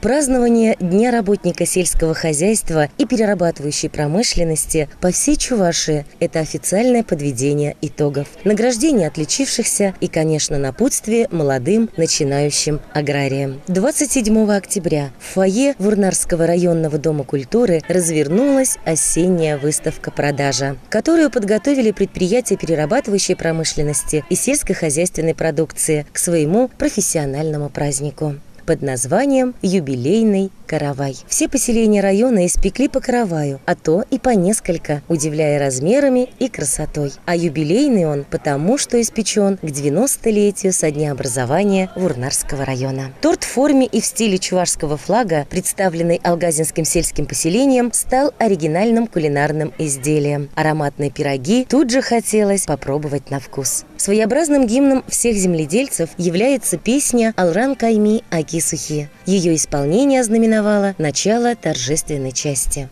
Празднование Дня работника сельского хозяйства и перерабатывающей промышленности по всей Чувашии – это официальное подведение итогов, награждение отличившихся и, конечно, напутствие молодым начинающим аграриям. 27 октября в фойе Вурнарского районного дома культуры развернулась осенняя выставка-продажа, которую подготовили предприятия перерабатывающей промышленности и сельскохозяйственной продукции к своему профессиональному празднику под названием «Юбилейный каравай». Все поселения района испекли по караваю, а то и по несколько, удивляя размерами и красотой. А юбилейный он потому, что испечен к 90-летию со дня образования Вурнарского района. Торт в форме и в стиле чувашского флага, представленный Алгазинским сельским поселением, стал оригинальным кулинарным изделием. Ароматные пироги тут же хотелось попробовать на вкус. Своеобразным гимном всех земледельцев является песня «Алран Кайми Аки Сухи». Ее исполнение ознаменовало начало торжественной части.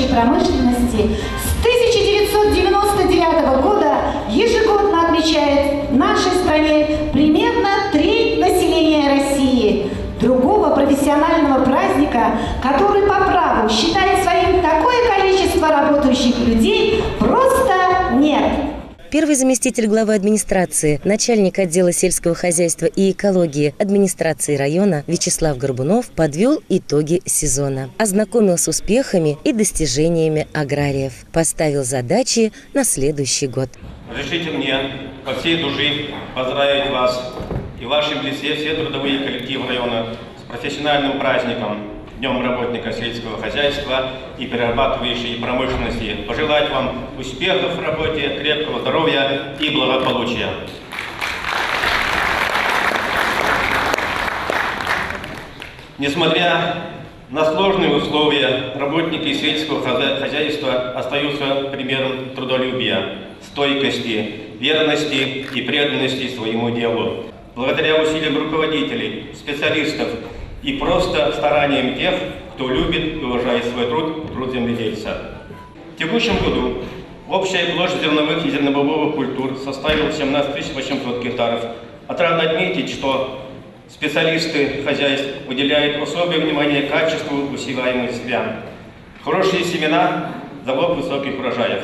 Промышленности с 1999 года ежегодно отмечает в нашей стране примерно треть населения России. Другого профессионального праздника, который по праву считает своим такое количество работающих людей, просто нет. Первый заместитель главы администрации, начальник отдела сельского хозяйства и экологии администрации района Вячеслав Горбунов подвел итоги сезона, ознакомил с успехами и достижениями аграриев, поставил задачи на следующий год. Разрешите мне по всей души поздравить вас и в вашем лице все трудовые коллективы района с профессиональным праздником Днем работника сельского хозяйства и перерабатывающей промышленности. Пожелать вам успехов в работе, крепкого здоровья и благополучия. Несмотря на сложные условия, работники сельского хозяйства остаются примером трудолюбия, стойкости, верности и преданности своему делу. Благодаря усилиям руководителей, специалистов и просто стараниям тех, кто любит и уважает свой труд земледельца. В текущем году общая площадь зерновых и зернобобовых культур составила 17 800 гектаров. Отрадно отметить, что специалисты хозяйств уделяют особое внимание качеству высеваемых семян. Хорошие семена – залог высоких урожаев.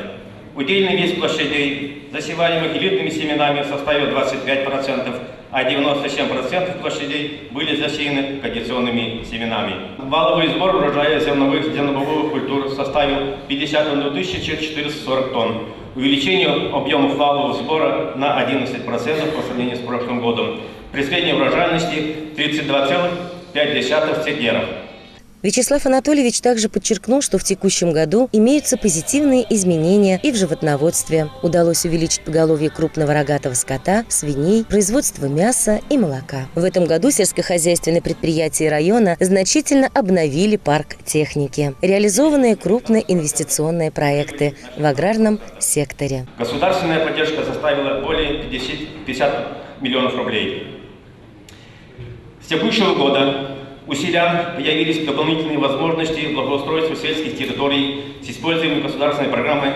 Удельный вес площадей, засеваемых элитными семенами, составил 25%, а 97% площадей были засеяны кондиционными семенами. Валовый сбор урожая зерновых и зернобобовых культур составил 51 440 тонн. Увеличение объемов валового сбора на 11% по сравнению с прошлым годом. При средней урожайности 32,5 центнеров. Вячеслав Анатольевич также подчеркнул, что в текущем году имеются позитивные изменения и в животноводстве. Удалось увеличить поголовье крупного рогатого скота, свиней, производство мяса и молока. В этом году сельскохозяйственные предприятия района значительно обновили парк техники. Реализованные крупные инвестиционные проекты в аграрном секторе. Государственная поддержка составила более 50 миллионов рублей. С текущего года у селян появились дополнительные возможности благоустройства сельских территорий с использованием государственной программы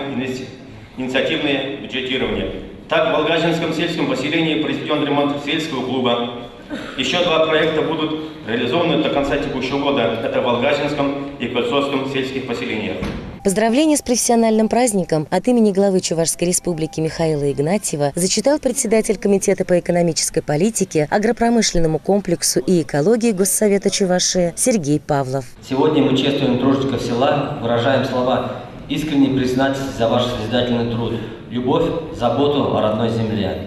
«Инициативное бюджетирование». Так, в Алгазинском сельском поселении произведен ремонт сельского клуба. Еще 2 проекта будут реализованы до конца текущего года. Это в Алгазинском и Кольцовском сельских поселениях. Поздравления с профессиональным праздником от имени главы Чувашской республики Михаила Игнатьева зачитал председатель Комитета по экономической политике, агропромышленному комплексу и экологии Госсовета Чувашии Сергей Павлов. Сегодня мы чествуем тружеников села, выражаем слова искренней признательности за ваш созидательный труд, любовь, заботу о родной земле.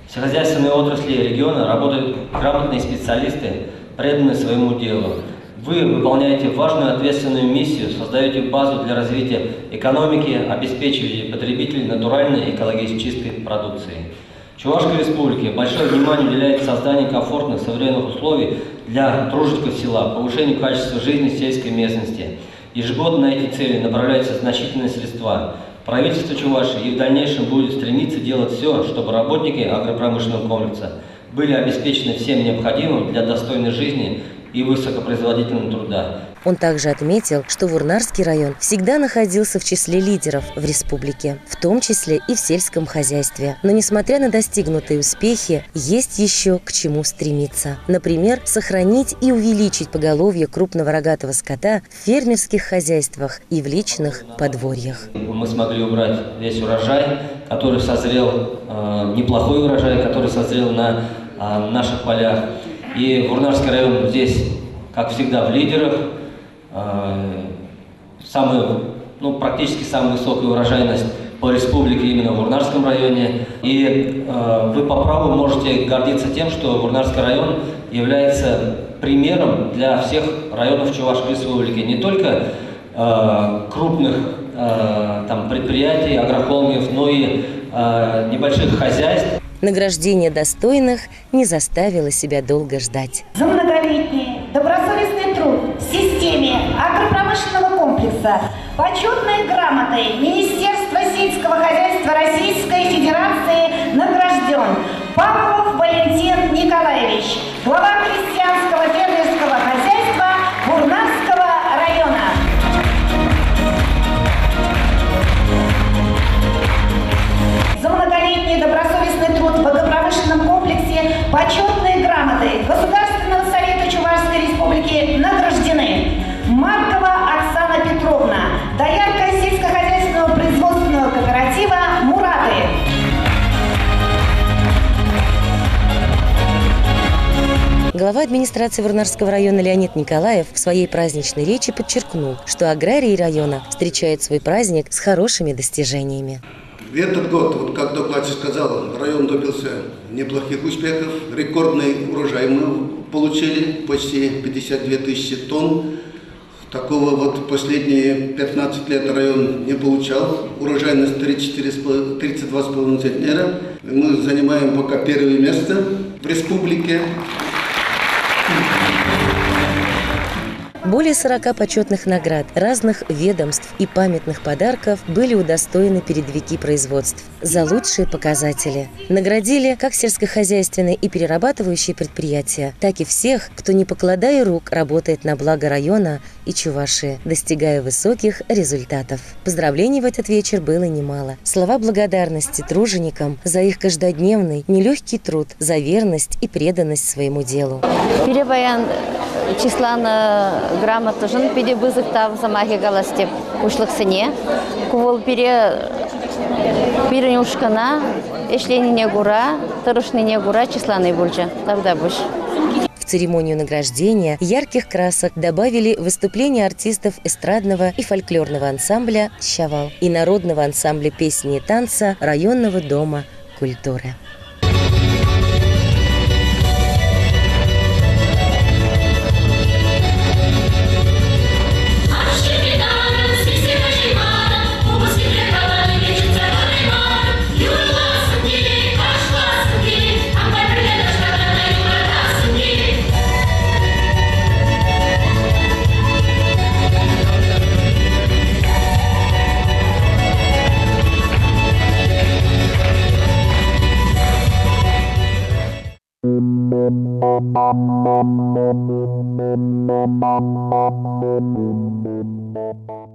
В сельскохозяйственной отрасли региона работают грамотные специалисты, преданные своему делу. Вы выполняете важную ответственную миссию, создаете базу для развития экономики, обеспечиваете потребителей натуральной и экологически чистой продукцией. Чувашской Республике большое внимание уделяет созданию комфортных современных условий для тружеников села, повышению качества жизни в сельской местности. Ежегодно на эти цели направляются значительные средства. Правительство Чувашии и в дальнейшем будет стремиться делать все, чтобы работники агропромышленного комплекса были обеспечены всем необходимым для достойной жизни и высокопроизводительного труда. Он также отметил, что Вурнарский район всегда находился в числе лидеров в республике, в том числе и в сельском хозяйстве. Но несмотря на достигнутые успехи, есть еще к чему стремиться. Например, сохранить и увеличить поголовье крупного рогатого скота в фермерских хозяйствах и в личных подворьях. Мы смогли убрать весь урожай, который созрел, неплохой урожай, который созрел на наших полях. И Вурнарский район здесь, как всегда, в лидерах. Практически самая высокая урожайность по республике именно в Вурнарском районе. И вы по праву можете гордиться тем, что Вурнарский район является примером для всех районов Чувашской Республики. Не только крупных предприятий, агрохолдингов, но и небольших хозяйств. Награждение достойных не заставило себя долго ждать. За многолетний добросовестный труд в системе агропромышленного комплекса почетной грамотой Министерства сельского хозяйства Российской Федерации награжден Павлов Валентин Николаевич, глава крестьянского фермерского хозяйства Вурнарского района. За многолетний добросовестный труд в агропромышленном комплексе почетной грамотой Государственного совета Чувашской Республики награждены Маркова Оксана Петровна, доярка сельскохозяйственного производственного кооператива «Мураты». Глава администрации Вурнарского района Леонид Николаев в своей праздничной речи подчеркнул, что аграрии района встречают свой праздник с хорошими достижениями. В этот год, как докладчик сказал, район добился неплохих успехов. Рекордный урожай мы получили, почти 52 тысячи тонн. Такого последние 15 лет район не получал. Урожайность 32,5 центнера. Мы занимаем пока первое место в республике. Более 40 почетных наград разных ведомств и памятных подарков были удостоены передовики производств за лучшие показатели. Наградили как сельскохозяйственные и перерабатывающие предприятия, так и всех, кто, не покладая рук, работает на благо района и Чувашии, достигая высоких результатов. Поздравлений в этот вечер было немало. Слова благодарности труженикам за их каждодневный, нелегкий труд, за верность и преданность своему делу. Числаны грамоты жын пиде бызыктав замахи галастеп ушлыксыне кувол пиренюшкана эшленине гура тырышныне гура числаны бульжа тогда буш. В церемонию награждения ярких красок добавили выступления артистов эстрадного и фольклорного ансамбля «Щавал» и народного ансамбля песни и танца районного дома культуры. Thank you.